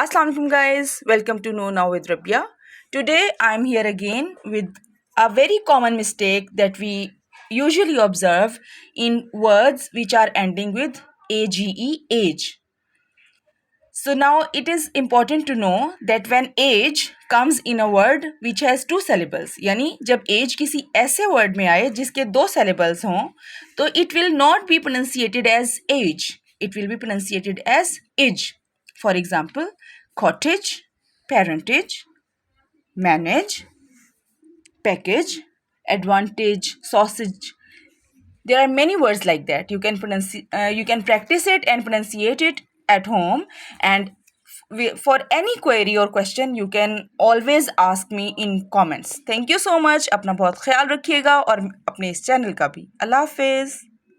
Assalamu alaikum guys, welcome to Know Now with Rabia. Today I'm here again with a very common mistake that we usually observe in words which are ending with age. So now it is important to know that when age comes in a word which has two syllables, यानी जब age किसी ऐसे word में आए जिसके दो syllables हों, तो it will not be pronunciated as age. It will be pronunciated as age. For example, cottage, parentage, manage, package, advantage, sausage. There are many words like that. You can practice it and pronunciate it at home. And for any query or question, you can always ask me in comments. Thank you so much. अपना बहुत ख्याल रखिएगा और अपने इस channel का भी. अल्लाह हाफिज़.